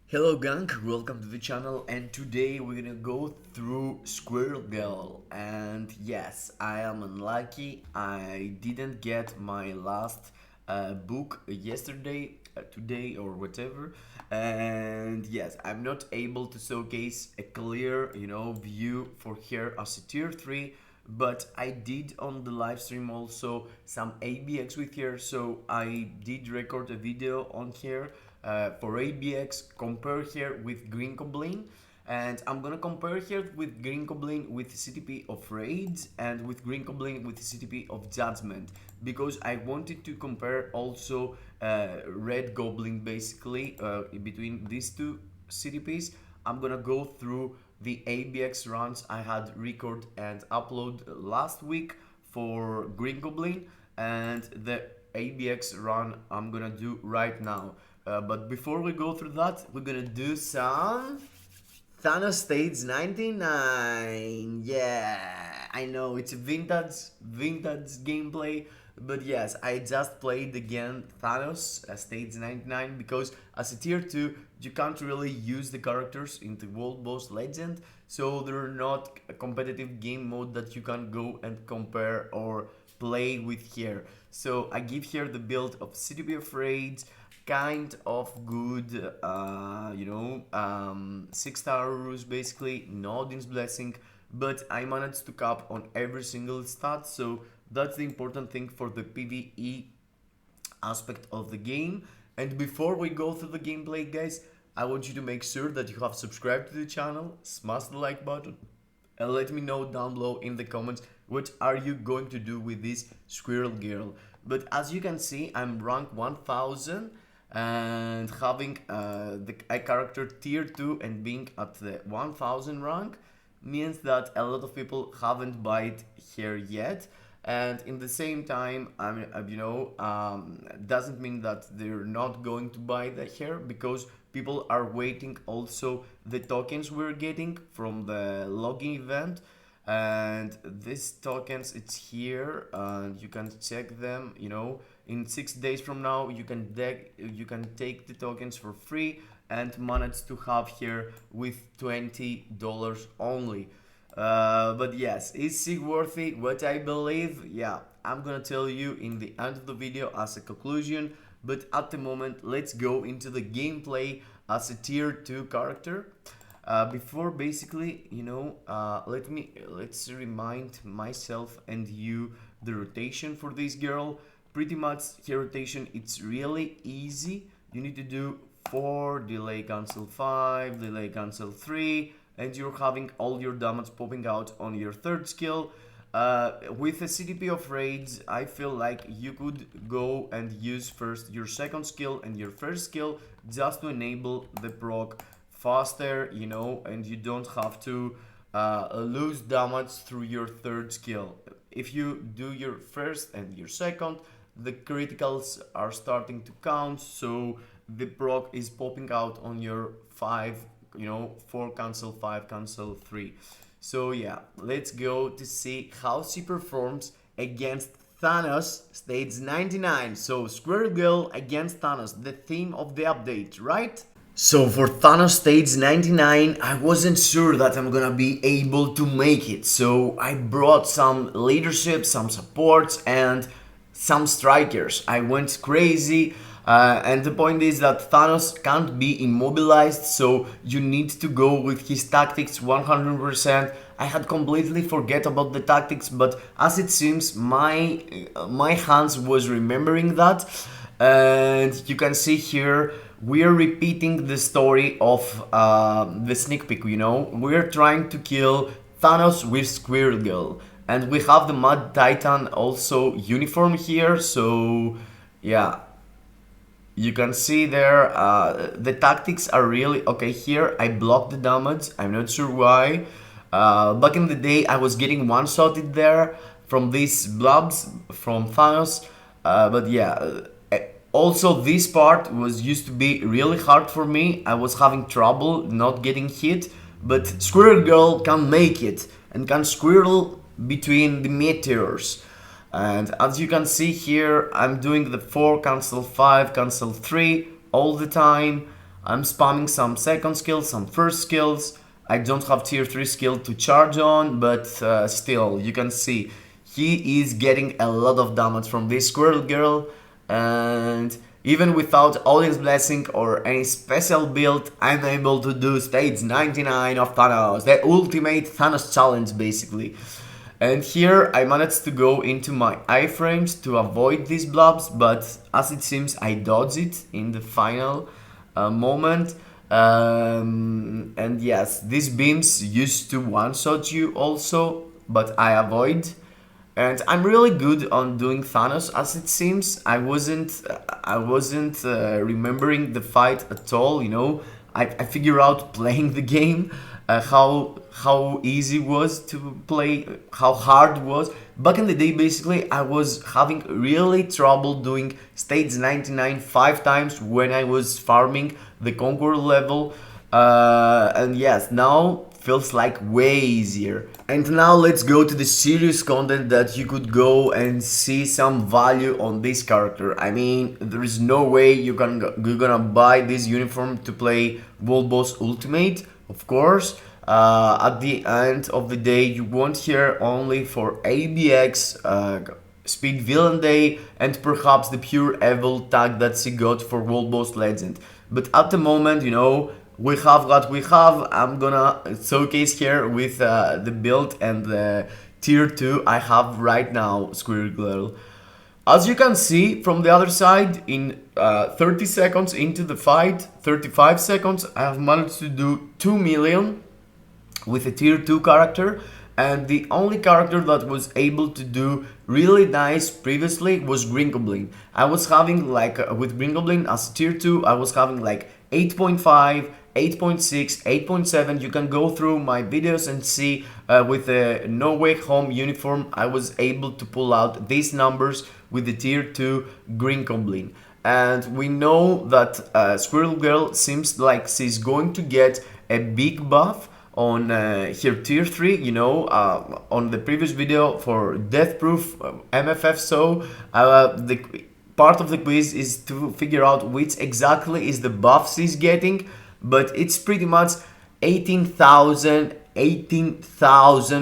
Hello gang, welcome to the channel, and today we're gonna go through Squirrel Girl. And yes, I am unlucky, I didn't get my last book yesterday, today or whatever. And yes, I'm not able to showcase a clear view for here as a tier 3, but I did on the live stream also some ABX with here, so I did record a video on here for ABX, compare here with Green Goblin, and I'm gonna compare here with Green Goblin with CTP of Raids and with Green Goblin with CTP of Judgment, because I wanted to compare also Red Goblin basically between these two CTPs. I'm gonna go through the ABX runs I had record and upload last week for Green Goblin and the ABX run I'm gonna do right now. But before we go through that, we're gonna do some Thanos Stage 99. Yeah, I know it's a vintage gameplay, but yes, I just played again Thanos Stage 99 because as a tier 2, you can't really use the characters in the World Boss Legend, so they're not a competitive game mode that you can go and compare or play with here. So I give here the build of CTP of Raids, kind of good, 6-star Ruse basically, no Odin's Blessing, but I managed to cap on every single stat, so that's the important thing for the PvE aspect of the game. And before we go through the gameplay, guys, I want you to make sure that you have subscribed to the channel, smash the like button, and let me know down below in the comments what are you going to do with this Squirrel Girl. But as you can see, I'm rank 1000 and having a character tier 2 and being at the 1000 rank means that a lot of people haven't bought it here yet, and in the same time doesn't mean that they're not going to buy the hair, because people are waiting also the tokens we're getting from the login event. And these tokens, it's here and you can check them, in 6 days from now you can take the tokens for free and manage to have here with $20 only. But yes, is it worthy? What I believe, yeah, I'm gonna tell you in the end of the video as a conclusion. But at the moment, let's go into the gameplay as a tier 2 character. Before basically, let's remind myself and you the rotation for this girl. Pretty much her rotation, it's really easy. You need to do 4, delay cancel 5, delay cancel 3, and you're having all your damage popping out on your third skill. With a CTP of Raids, I feel like you could go and use first your second skill and your first skill just to enable the proc faster, and you don't have to lose damage through your third skill. If you do your first and your second, the criticals are starting to count, so the proc is popping out on your 5, 4 cancel 5 cancel 3. So yeah, let's go to see how she performs against Thanos stage 99. So Squirrel Girl against Thanos, the theme of the update, right? So for Thanos stage 99, I wasn't sure that I'm gonna be able to make it. So I brought some leadership, some supports, and some strikers. I went crazy. And the point is that Thanos can't be immobilized, so you need to go with his tactics 100%. I had completely forget about the tactics, but as it seems, my hands was remembering that. And you can see here, we are repeating the story of the sneak peek, we're trying to kill Thanos with Sqirrel Girl. And we have the Mad Titan also uniform here, so yeah. You can see there, the tactics are really okay. Here I blocked the damage, I'm not sure why. Back in the day I was getting one-shotted there from these blobs from Thanos. But yeah, also this part was used to be really hard for me. I was having trouble not getting hit, but Squirrel Girl can make it and can squirrel between the meteors. And as you can see here, I'm doing the 4 cancel 5 cancel 3 all the time. I'm spamming some second skills, some first skills. I don't have tier 3 skill to charge on, but still, you can see he is getting a lot of damage from this Squirrel Girl, and even without Odin's Blessing or any special build, I'm able to do stage 99 of Thanos, the ultimate Thanos challenge basically. And here I managed to go into my iframes to avoid these blobs, but as it seems I dodged it in the final moment. And yes, these beams used to one-shot you also, but I avoid. And I'm really good on doing Thanos, as it seems. I wasn't remembering the fight at all, you know. I figure out playing the game, how easy it was to play, how hard it was. Back in the day, basically, I was having really trouble doing stage 99 5 times when I was farming the Conqueror level. And yes, now feels like way easier. And now let's go to the serious content that you could go and see some value on this character. I mean, there is no way you're gonna buy this uniform to play World Boss Ultimate, of course. At the end of the day, you want here only for ABX, Speed Villain Day, and perhaps the pure evil tag that she got for World Boss Legend. But at the moment, you know, we have what we have. I'm gonna showcase here with the build and the tier 2 I have right now, Sqirrel Girl. As you can see from the other side, in 30 seconds into the fight, 35 seconds, I have managed to do 2 million with a tier 2 character. And the only character that was able to do really nice previously was Green Goblin. I was having like, with Green Goblin as tier 2, I was having like 8.5, 8.6, 8.7. You can go through my videos and see with the No Way Home uniform, I was able to pull out these numbers with the tier 2 Green Goblin. And we know that Sqirrel Girl seems like she's going to get a big buff on her tier 3, you know, on the previous video for Death Proof MFF. So the part of the quiz is to figure out which exactly is the buff she's getting, but it's pretty much 18,000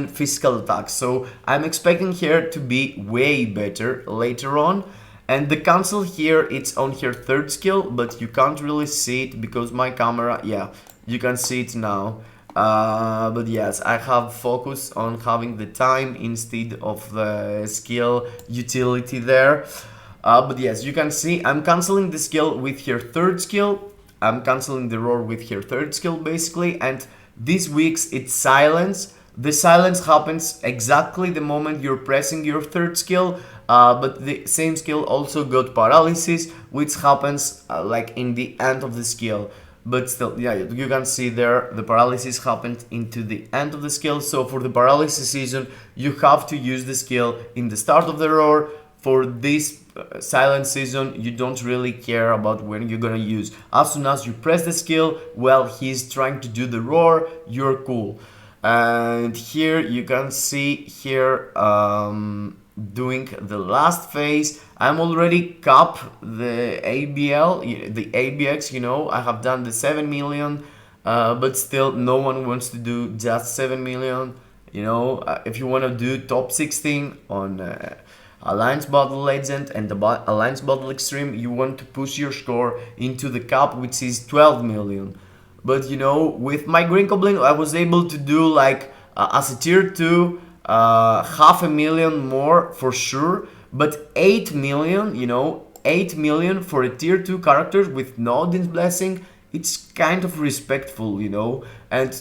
physical attacks. So I'm expecting her to be way better later on. And the cancel here, it's on her third skill, but you can't really see it because my camera, yeah, you can see it now. But yes, I have focused on having the time instead of the skill utility there. But yes, you can see I'm canceling the skill with her third skill. I'm canceling the roar with her third skill basically. And this week's it's silence. The silence happens exactly the moment you're pressing your third skill. But the same skill also got paralysis, which happens like in the end of the skill. But still, yeah, you can see there the paralysis happened into the end of the skill. So for the paralysis season, you have to use the skill in the start of the roar. For this silent season, you don't really care about when you're gonna use. As soon as you press the skill, well, he's trying to do the roar, you're cool. And here you can see here doing the last phase. I'm already cap the ABL, the ABX, you know, I have done the 7 million, but still no one wants to do just 7 million, you know. If you want to do top 16 on Alliance Battle Legend and the Alliance Battle Extreme, you want to push your score into the cap, which is 12 million. But you know, with my Green Goblin, I was able to do like as a tier 2, 500,000 more for sure, but 8 million, you know, 8 million for a tier 2 character with no Odin's Blessing, it's kind of respectful, you know. And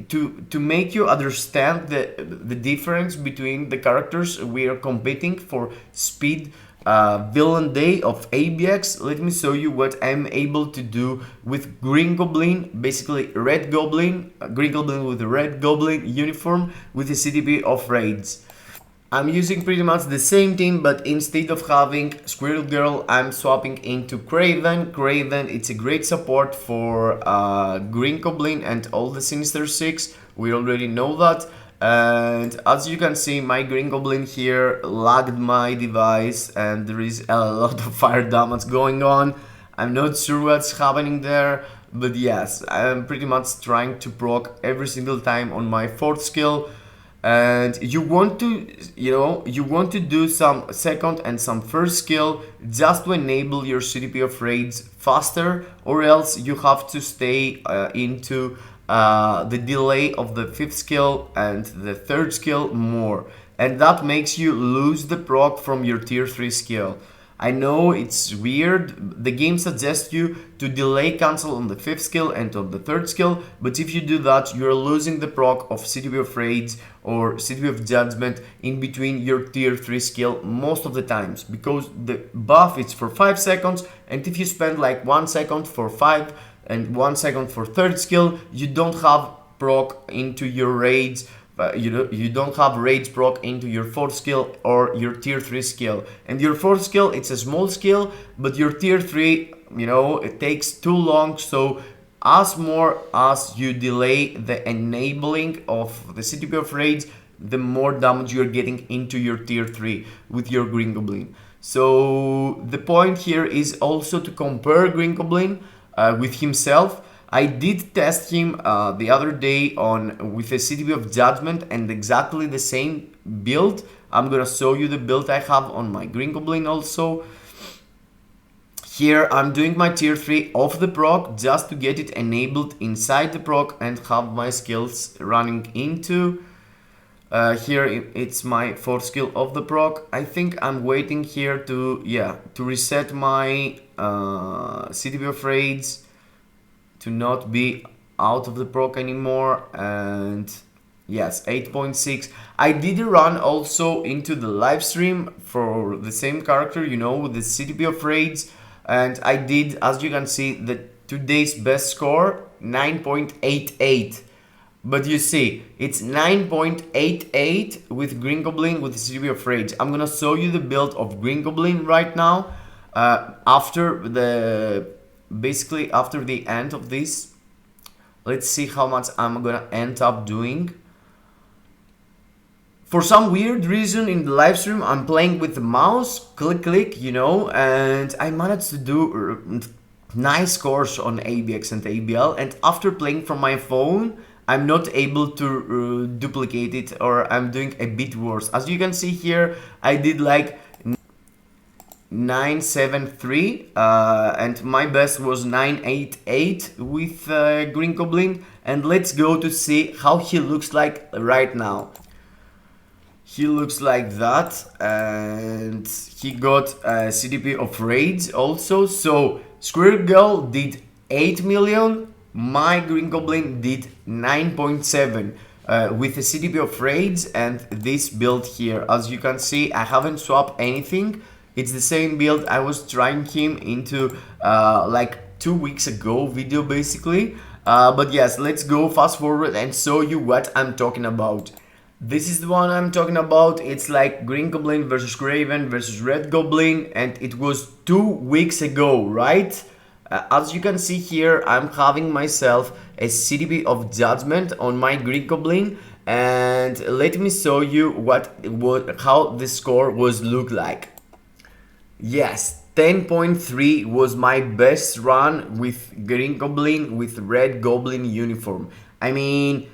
to make you understand the difference between the characters we are competing for speed Villain Day of ABX, let me show you what I'm able to do with Green Goblin, basically Red Goblin, Green Goblin with the Red Goblin uniform with the CTP of Raids. I'm using pretty much the same team, but instead of having Sqirrel Girl, I'm swapping into Kraven. Kraven, it's a great support for Green Goblin and all the Sinister Six, we already know that. And as you can see, my Green Goblin here lagged my device and there is a lot of fire damage going on. I'm not sure what's happening there, But yes, I'm pretty much trying to proc every single time on my fourth skill. And you want to, you want to do some second and some first skill just to enable your CTP of raids faster, or else you have to stay into the delay of the fifth skill and the third skill more, and that makes you lose the proc from your tier 3 skill. I know it's weird, the game suggests you to delay cancel on the fifth skill and on the third skill, but if you do that, you're losing the proc of CTP of Raids or CTP of Judgment in between your tier 3 skill most of the times, because the buff is for 5 seconds, and if you spend like 1 second for 5 and 1 second for third skill, you don't have proc into your raids. You don't have raids proc into your fourth skill or your tier 3 skill. And your fourth skill, it's a small skill, but your tier 3, it takes too long. So as more as you delay the enabling of the CTP of raids, the more damage you're getting into your tier 3 with your Green Goblin. So the point here is also to compare Green Goblin with himself. I did test him the other day with a CTP of Judgment and exactly the same build. I'm gonna show you the build I have on my Green Goblin also. Here I'm doing my tier 3 off the proc just to get it enabled inside the proc and have my skills running into. Here it's my fourth skill of the proc. I think I'm waiting here to reset my CTP of Raids to not be out of the proc anymore. And yes, 8.6. I did a run also into the live stream for the same character, with the CTP of Raids, and I did, as you can see, the today's best score 9.88. But you see, it's 9.88 with Green Goblin with the CTP of Raids. I'm gonna show you the build of Green Goblin right now. Basically after the end of this, let's see how much I'm gonna end up doing. For some weird reason in the live stream, I'm playing with the mouse, click, and I managed to do nice scores on ABX and ABL, and after playing from my phone, I'm not able to duplicate it, or I'm doing a bit worse. As you can see here, I did like 973 and my best was 988 with Green Goblin, and let's go to see how he looks like right now. He looks like that, and he got CTP of Raids also. So Sqirrel Girl did 8 million, my Green Goblin did 9.7 with a CTP of Raids and this build here. As you can see, I haven't swapped anything. It's the same build I was trying him into like 2 weeks ago video basically. But yes, let's go fast forward and show you what I'm talking about. This is the one I'm talking about. It's like Green Goblin versus Raven versus Red Goblin, and it was 2 weeks ago, right? As you can see here, I'm having myself a CTP of Judgment on my Green Goblin, and let me show you how the score was look like. Yes, 10.3 was my best run with Green Goblin with Red Goblin uniform. I mean,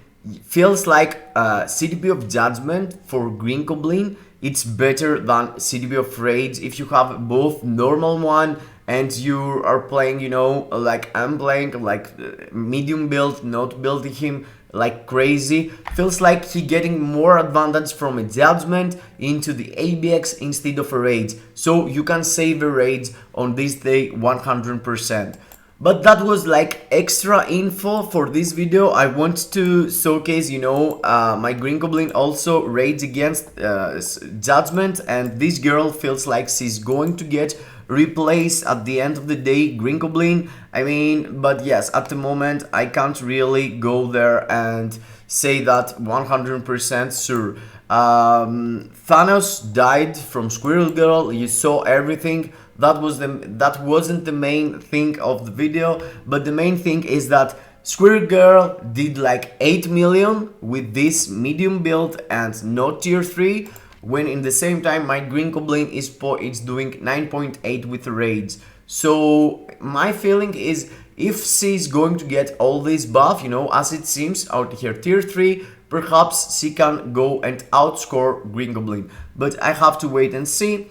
feels like CTP of Judgment for Green Goblin, it's better than CTP of Raids if you have both normal one and you are playing, like I'm playing, like medium build, not building him like crazy. Feels like he getting more advantage from a Judgment into the ABX instead of a Raids. So you can save a Raids on this day 100%. But that was like extra info for this video. I want to showcase, my Green Goblin also raids against Judgment, and this girl feels like she's going to get replaced at the end of the day, Green Goblin. I mean, but yes, at the moment I can't really go there and say that 100% sure. Thanos died from Sqirrel Girl. You saw everything. That wasn't the main thing of the video, but the main thing is that Sqirrel Girl did like 8 million with this medium build and not tier 3, when in the same time my Green Goblin is doing 9.8 with the raids. So my feeling is if C is going to get all this buff, you know, as it seems out here tier 3, perhaps she can go and outscore Green Goblin. But I have to wait and see.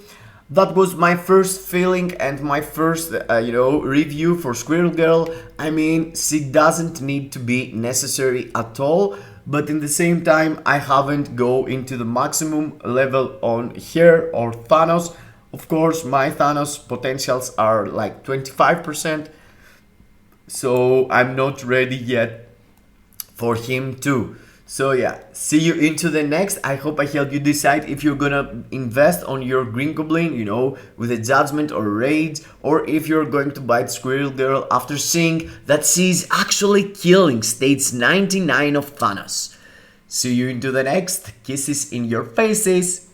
That was my first feeling and my first, review for Squirrel Girl. I mean, she doesn't need to be necessary at all, but in the same time, I haven't go into the maximum level on her or Thanos. Of course, my Thanos potentials are like 25%, so I'm not ready yet for him too. So yeah, see you into the next. I hope I help you decide if you're gonna invest on your Green Goblin, you know, with a Judgment or Rage, or if you're going to buy Squirrel Girl after seeing that she's actually killing stage 99 of Thanos. See you into the next. Kisses in your faces.